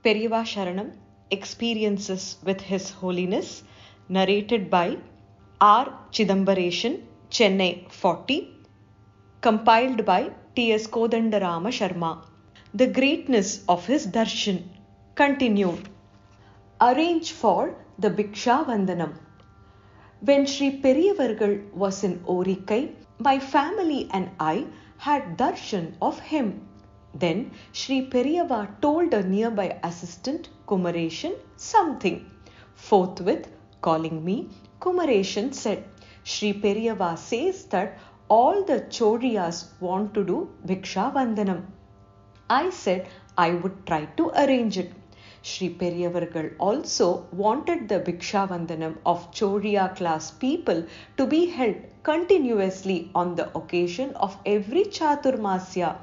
Periyava Sharanam Experiences with His Holiness, narrated by R. Chidambareshan, Chennai 40, compiled by T.S. Kodandarama Sharma. The greatness of his darshan. Continued. Arrange for the Bhiksha Vandanam. When Sri Periyavargal was in Orikai, my family and I had darshan of him. Then Sri Periyava told a nearby assistant, Kumareshan, something. Forthwith, calling me, Kumareshan said, Sri Periyava says that all the Chodiyas want to do Bhiksha Vandanam. I said I would try to arrange it. Sri Periyavargal also wanted the Bhiksha Vandanam of Chodiya class people to be held continuously on the occasion of every Chaturmasya.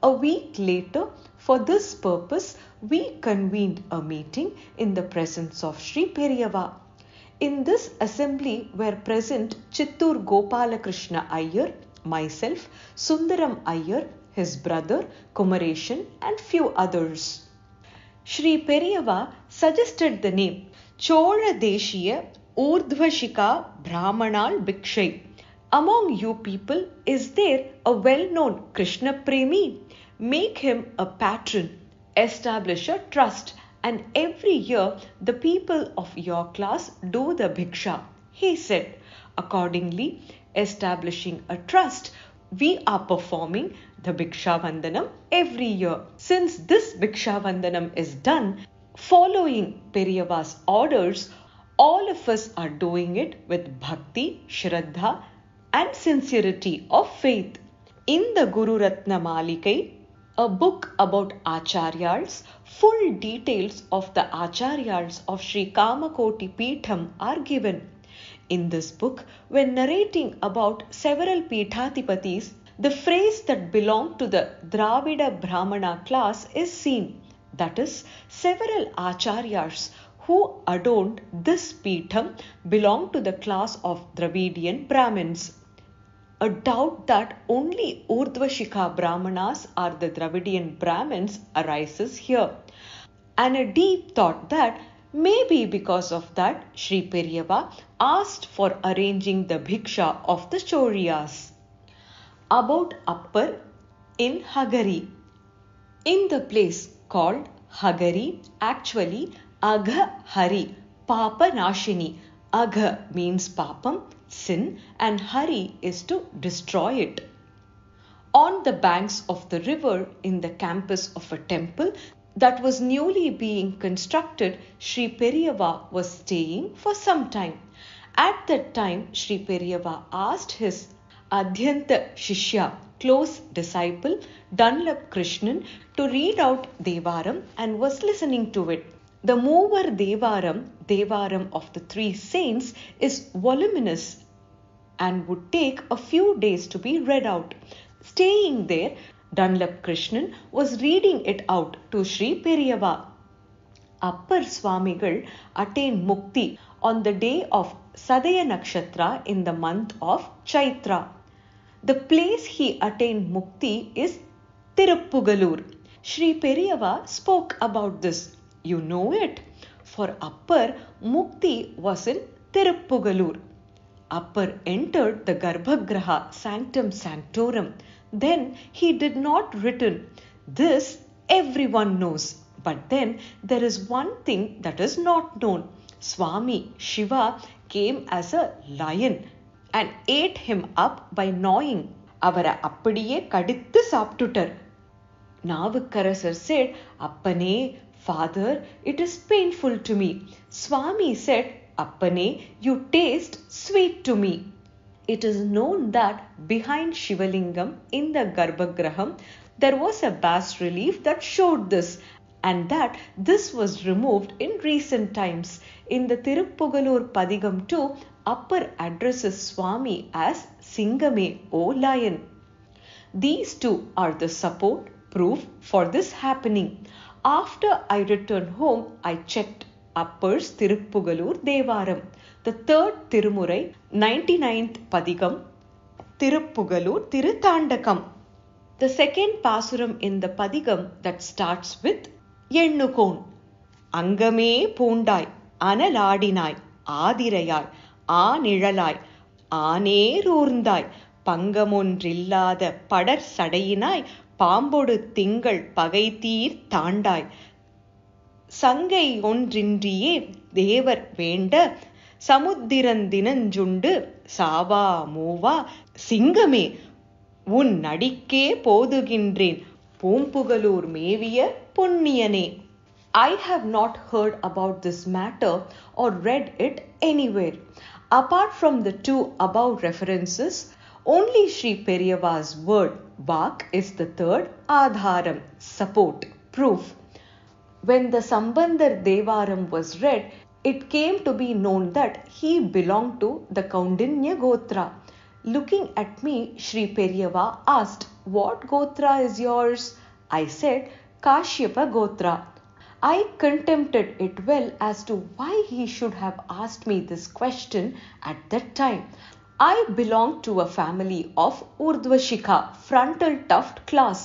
A week later, for this purpose, we convened a meeting in the presence of Sri Periyava. In this assembly were present Chittur Gopalakrishna Iyer, myself, Sundaram Iyer, his brother, Kumareshan, and few others. Sri Periyava suggested the name Chola Deshiya Urdhvashika Brahmanal Bhikshai. Among you people, is there a well-known Krishna Premi? Make him a patron, establish a trust, and every year the people of your class do the Bhiksha, he said. Accordingly, establishing a trust, we are performing the Bhiksha Vandanam every year. Since this Bhiksha Vandanam is done, following Periyava's orders, all of us are doing it with bhakti, shraddha, and sincerity of faith. In the Guru Ratna Malikai, a book about Acharyas, full details of the Acharyas of Sri Kamakoti Peetham are given. In this book, when narrating about several Peethatipatis, the phrase that belonged to the Dravida Brahmana class is seen. That is, several Acharyas who adorned this Peetham belonged to the class of Dravidian Brahmins. A doubt that only Urdhvashika Brahmanas are the Dravidian Brahmins arises here, and a deep thought that maybe because of that Sri Periyava asked for arranging the Bhiksha of the Chodiyas. About Appar in Hagari. In the place called Hagari, actually Agha Hari, Papa Nashini. Agha means Papam, sin, and Hari is to destroy it. On the banks of the river, in the campus of a temple that was newly being constructed, Sri Periyava was staying for some time. At that time, Sri Periyava asked his Adhyanta Shishya, close disciple, Dunlap Krishnan, to read out Devaram and was listening to it. The Mover Devaram of the three saints, is voluminous and would take a few days to be read out. Staying there, Dunlap Krishnan was reading it out to Sri Periyava. Appar Swamigal attained Mukti on the day of Sadaya Nakshatra in the month of Chaitra. The place he attained Mukti is Tiruppugalur. Sri Periyava spoke about this. You know it. For Appar, Mukti was in Tiruppugalur. Appar entered the Garbhagraha, Sanctum Sanctorum. Then he did not return. This everyone knows. But then there is one thing that is not known. Swami Shiva came as a lion and ate him up by gnawing. Avara appadiye kadithu saaptutar. Navukarasar said, Appane, Father, it is painful to me. Swami said, Appane, you taste sweet to me. It is known that behind Shivalingam in the Garbhagraham there was a bas relief that showed this, and that this was removed in recent times. In the Tiruppugalur Padigam too, Appar addresses Swami as Singame, O lion. These two are the proof for this happening. After I returned home, I checked Appar's Tiruppugalur Devaram, the third Tirumurai, 99th Padigam, Tiruppugalur Tiruthandakam. The second Pasuram in the Padigam that starts with Yennukon. அங்கமே பூண்டாய் அனலாடினாய் ஆதிரையாய் ஆநிழலாய் ஆனேரூர்ந்தாய் பங்கமொன்றில்லாத படர் சடையினாய் பாம்பொடு திங்கள் பகைதீர் தாண்டாய் சங்கை ஒன்றின்றியே தேவர் வேண்ட சமுத்திரந்தினஞ்சுண்டு சாவா மூவா சிங்கமே உன் நடிக்கே போதுகின்றேன் பூம்புகலூர் மேவிய புண்ணியனே. I have not heard about this matter or read it anywhere. Apart from the two above references, only Sri Periyava's word Vak is the third Adharam, support, proof. When the Sambandar Devaram was read, it came to be known that he belonged to the Kaundinya Gotra. Looking at me, Sri Periyava asked, "What Gotra is yours?" I said, "Kashyapa Gotra." I contemplated it well as to why he should have asked me this question at that time. I belonged to a family of Urdhvashikha, frontal tuft class,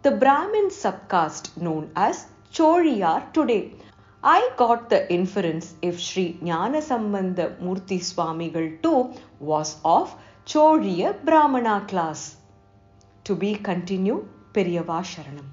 the Brahmin subcaste known as Choliyar today. I got the inference if Sri Jnanasambandha Murthy Swamigal too was of Choliya Brahmana class. To be continued, Periyava Sharanam.